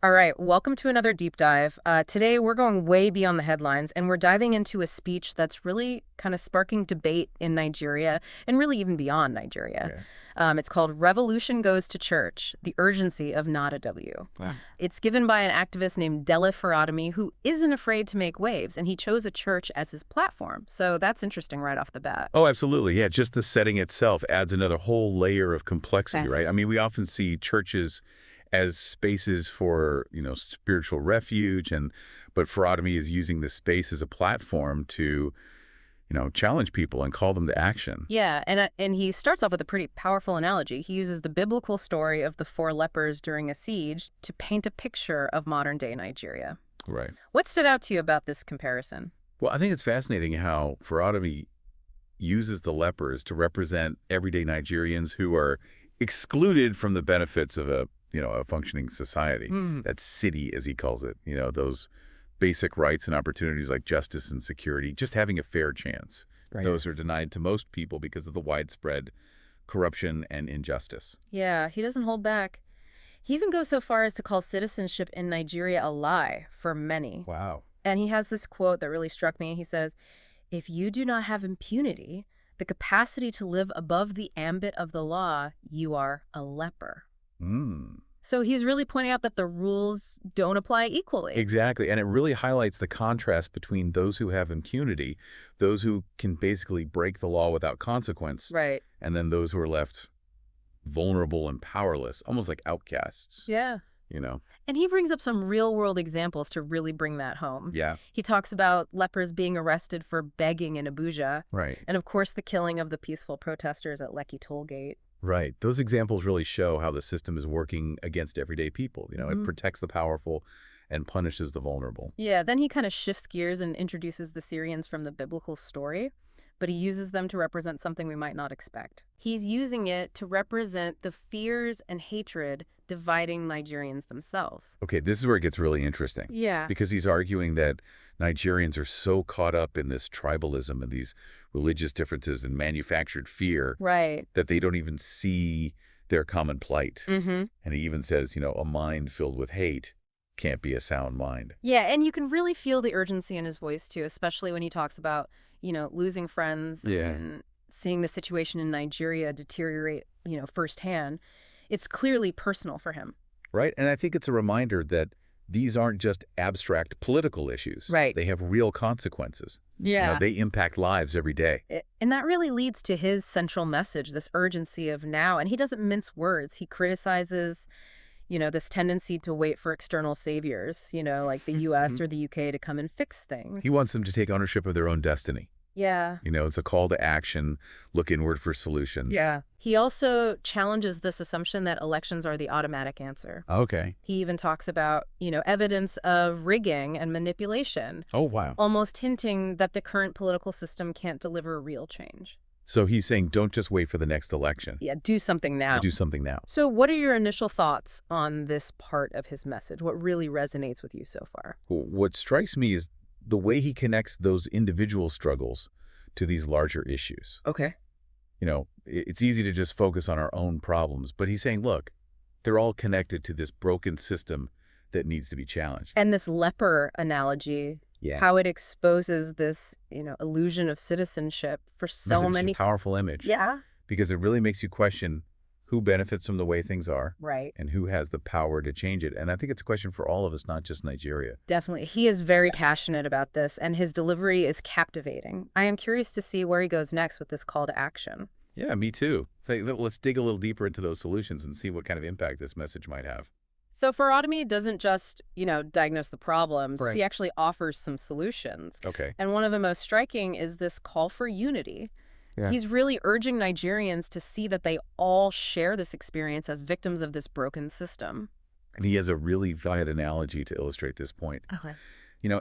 All right, welcome to another deep dive. Today, we're going way beyond the headlines, and we're diving into a speech that's really kind of sparking debate in Nigeria, and really even beyond Nigeria. Okay. It's called Revolution Goes to Church, The Urgency of Not a W. Wow. It's given by an activist named Dele Farotimi, who isn't afraid to make waves, and he chose a church as his platform. So that's interesting right off the bat. Oh, absolutely. Yeah, just the setting itself adds another whole layer of complexity, Okay. right? I mean, we often see churches as spaces for, spiritual refuge, but Feratomy is using this space as a platform to, challenge people and call them to action. Yeah, and he starts off with a pretty powerful analogy. He uses the biblical story of the four lepers during a siege to paint a picture of modern-day Nigeria. Right. What stood out to you about this comparison? Well, I think it's fascinating how Feratomy uses the lepers to represent everyday Nigerians who are excluded from the benefits of a functioning society. Hmm. That city, as he calls it, those basic rights and opportunities like justice and security, just having a fair chance. Right. Those are denied to most people because of the widespread corruption and injustice. Yeah, he doesn't hold back. He even goes so far as to call citizenship in Nigeria a lie for many. Wow. And he has this quote that really struck me. He says, "If you do not have impunity, the capacity to live above the ambit of the law, you are a leper." Mm. So he's really pointing out that the rules don't apply equally. Exactly. And it really highlights the contrast between those who have impunity, those who can basically break the law without consequence, Right. and then those who are left vulnerable and powerless, almost like outcasts, Yeah. you know? And he brings up some real-world examples to really bring that home. Yeah. He talks about lepers being arrested for begging in Abuja, Right. and of course the killing of the peaceful protesters at Lekki Toll Gate. Right. Those examples really show how the system is working against everyday people. It Mhm. protects the powerful and punishes the vulnerable. Yeah, then he kind of shifts gears and introduces the Syrians from the biblical story, but he uses them to represent something we might not expect. He's using it to represent the fears and hatred dividing Nigerians themselves. Okay, this is where it gets really interesting Yeah. because he's arguing that Nigerians are so caught up in this tribalism and these religious differences and manufactured fear Right. that they don't even see their common plight. Mm-hmm. And he even says, a mind filled with hate can't be a sound mind. Yeah, and you can really feel the urgency in his voice, too, especially when he talks about, losing friends Yeah. and seeing the situation in Nigeria deteriorate, firsthand. It's clearly personal for him. Right? And I think it's a reminder that these aren't just abstract political issues. Right. They have real consequences. Yeah. They impact lives every day. And that really leads to his central message, this urgency of now. And he doesn't mince words. He criticizes, this tendency to wait for external saviors, like the U.S. or the U.K. to come and fix things. He wants them to take ownership of their own destiny. Yeah. It's a call to action, look inward for solutions. Yeah. He also challenges this assumption that elections are the automatic answer. Okay. He even talks about, evidence of rigging and manipulation, Oh, wow. almost hinting that the current political system can't deliver real change. So he's saying don't just wait for the next election. Yeah, do something now. To do something now. So what are your initial thoughts on this part of his message? What really resonates with you so far? What strikes me is the way he connects those individual struggles to these larger issues. Okay. It's easy to just focus on our own problems, but he's saying, look, they're all connected to this broken system that needs to be challenged. And this leper analogy, Yeah. how it exposes this, illusion of citizenship for so It's many. a powerful image. Yeah. Because it really makes you question who benefits from the way things are Right. and who has the power to change it. And I think it's a question for all of us, not just Nigeria. Definitely. He is very passionate about this, and his delivery is captivating. I am curious to see where he goes next with this call to action. Yeah, me too. So let's dig a little deeper into those solutions and see what kind of impact this message might have. So Farotimi doesn't just, diagnose the problems. Right. He actually offers some solutions. Okay. And one of the most striking is this call for unity. Yeah. He's really urging Nigerians to see that they all share this experience as victims of this broken system. And he has a really valid analogy to illustrate this point. Okay.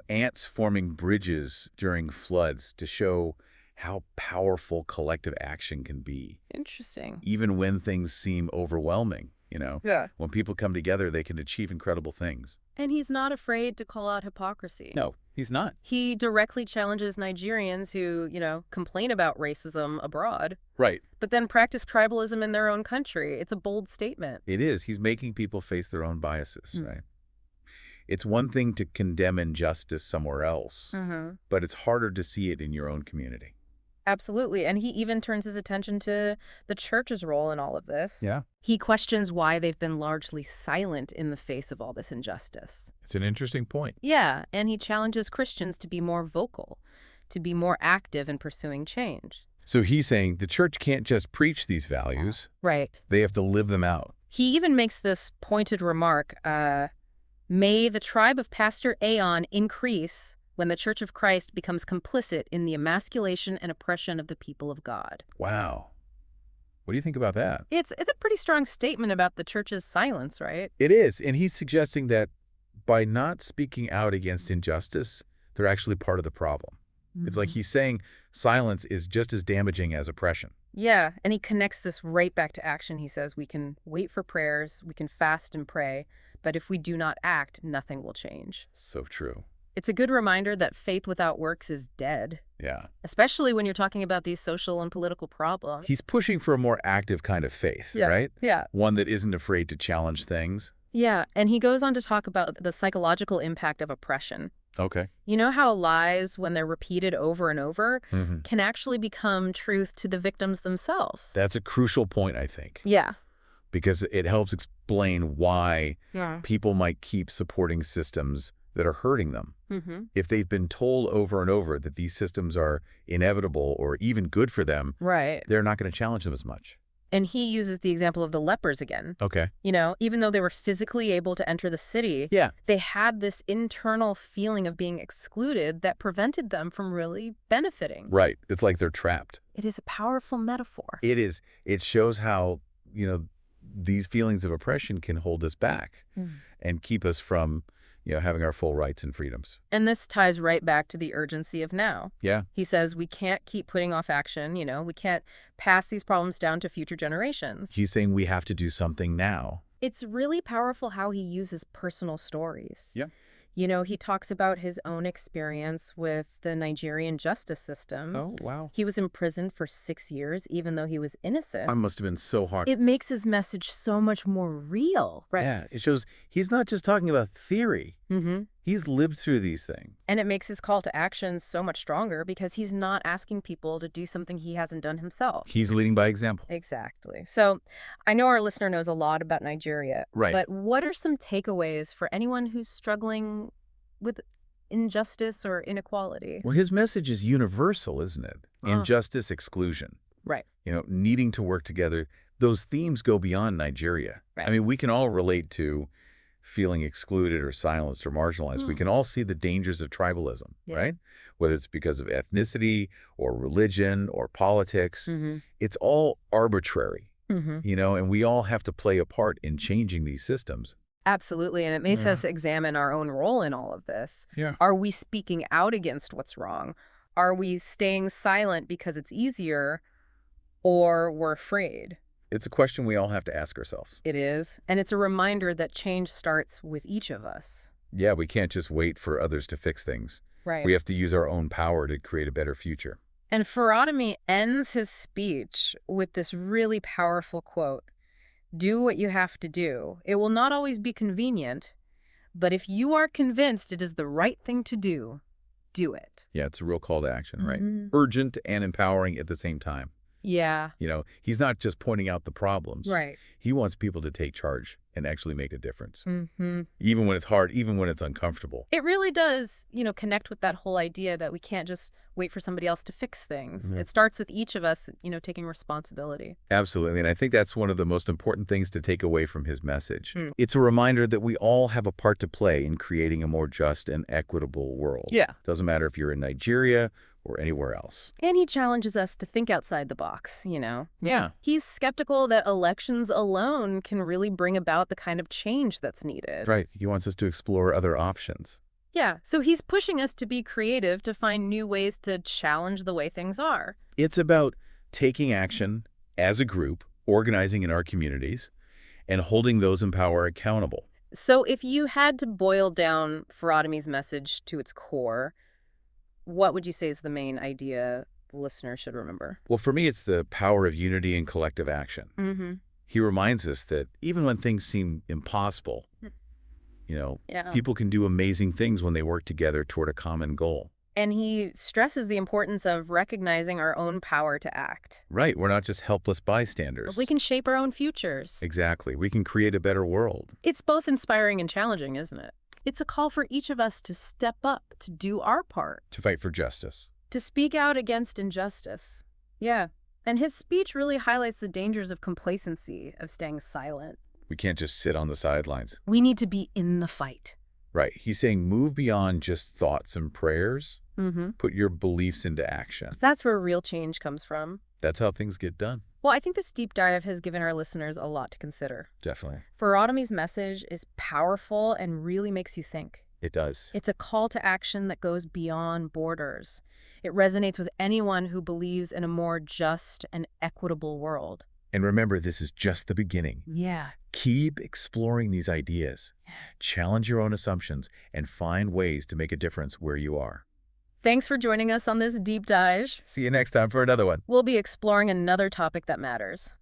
Ants forming bridges during floods to show how powerful collective action can be, Interesting. even when things seem overwhelming. Yeah. When people come together, they can achieve incredible things. And he's not afraid to call out hypocrisy. No, he's not. He directly challenges Nigerians who, complain about racism abroad, Right. but then practice tribalism in their own country. It's a bold statement. It is. He's making people face their own biases, right? It's one thing to condemn injustice somewhere else, Mm-hmm. but it's harder to see it in your own community. Absolutely. And he even turns his attention to the church's role in all of this. Yeah. He questions why they've been largely silent in the face of all this injustice. It's an interesting point. Yeah, and he challenges Christians to be more vocal, to be more active in pursuing change. So he's saying the church can't just preach these values, Right. they have to live them out. He even makes this pointed remark, may the tribe of Pastor Aeon increase when the Church of Christ becomes complicit in the emasculation and oppression of the people of God. Wow. What do you think about that? It's a pretty strong statement about the church's silence, right? It is, and he's suggesting that by not speaking out against injustice, they're actually part of the problem. It's like he's saying silence is just as damaging as oppression. Yeah, and he connects this right back to action. He says we can wait for prayers, we can fast and pray, but if we do not act, nothing will change. So true. It's a good reminder that faith without works is dead, Yeah. especially when you're talking about these social and political problems. He's pushing for a more active kind of faith, Yeah. right? Yeah. One that isn't afraid to challenge things. Yeah, and he goes on to talk about the psychological impact of oppression. Okay. You know how lies, when they're repeated over and over, Mm-hmm. can actually become truth to the victims themselves? That's a crucial point, I think, Yeah. because it helps explain why Yeah. people might keep supporting systems that are hurting them. Mm-hmm. If they've been told over and over that these systems are inevitable or even good for them, Right. they're not going to challenge them as much. And he uses the example of the lepers again. Okay. You know, even though they were physically able to enter the city, Yeah. they had this internal feeling of being excluded that prevented them from really benefiting. Right. It's like they're trapped. It is a powerful metaphor. It is. It shows how, these feelings of oppression can hold us back and keep us from, having our full rights and freedoms. And this ties right back to the urgency of now. Yeah. He says we can't keep putting off action, we can't pass these problems down to future generations. He's saying we have to do something now. It's really powerful how he uses personal stories. Yeah. He talks about his own experience with the Nigerian justice system. Oh, wow. He was imprisoned for 6 years, even though he was innocent. That must have been so hard. It makes his message so much more real, right? Yeah. It shows he's not just talking about theory. Mm-hmm. He's lived through these things. And it makes his call to action so much stronger because he's not asking people to do something he hasn't done himself. He's leading by example. Exactly. So I know our listener knows a lot about Nigeria. Right. But what are some takeaways for anyone who's struggling with injustice or inequality? Well, his message is universal, isn't it? Injustice, exclusion. Right. Needing to work together. Those themes go beyond Nigeria. Right. I mean, we can all relate to feeling excluded or silenced or marginalized. We can all see the dangers of tribalism, right? Whether it's because of ethnicity or religion or politics. Mm-hmm. It's all arbitrary, Mm-hmm. and we all have to play a part in changing these systems. Absolutely. And it makes us examine our own role in all of this. Yeah. Are we speaking out against what's wrong? Are we staying silent because it's easier or we're afraid? It's a question we all have to ask ourselves. It is. And it's a reminder that change starts with each of us. Yeah, we can't just wait for others to fix things. Right. We have to use our own power to create a better future. And Farotimi ends his speech with this really powerful quote. Do what you have to do. It will not always be convenient, but if you are convinced it is the right thing to do, do it. Yeah, it's a real call to action, right? Mhm. Urgent and empowering at the same time. Yeah. He's not just pointing out the problems. Right. He wants people to take charge and actually make a difference. Mm-hmm. Even when it's hard, even when it's uncomfortable. It really does, connect with that whole idea that we can't just wait for somebody else to fix things. Yeah. It starts with each of us, taking responsibility. Absolutely. And I think that's one of the most important things to take away from his message. Mm. It's a reminder that we all have a part to play in creating a more just and equitable world. Yeah. Doesn't matter if you're in Nigeria or anywhere else. And he challenges us to think outside the box, Yeah. He's skeptical that elections alone can really bring about the kind of change that's needed. Right. He wants us to explore other options. Yeah, so he's pushing us to be creative, to find new ways to challenge the way things are. It's about taking action as a group, organizing in our communities, and holding those in power accountable. So if you had to boil down Farotimi's message to its core, what would you say is the main idea the listener should remember? Well, for me, it's the power of unity and collective action. Mm-hmm. He reminds us that even when things seem impossible, Yeah. People can do amazing things when they work together toward a common goal. And he stresses the importance of recognizing our own power to act. Right, we're not just helpless We bystanders. can shape our own futures. Exactly. We can create a better world. It's both inspiring and challenging, isn't it? It's a call for each of us to step up, to do our part, To fight for justice. to speak out against injustice. Yeah. And his speech really highlights the dangers of complacency, of staying silent. We can't just sit on the sidelines. We need to be in the fight. Right. He's saying move beyond just thoughts and prayers. Mm-hmm. Put your beliefs into action. That's where real change comes from. That's how things get done. Well, I think this deep dive has given our listeners a lot to consider. Definitely. Farotimi's message is powerful and really makes you think. It does. It's a call to action that goes beyond borders. It resonates with anyone who believes in a more just and equitable world. And remember, this is just the beginning. Yeah. Keep exploring these ideas. Challenge your own assumptions and find ways to make a difference where you are. Thanks for joining us on this deep dive. See you next time for another one. We'll be exploring another topic that matters.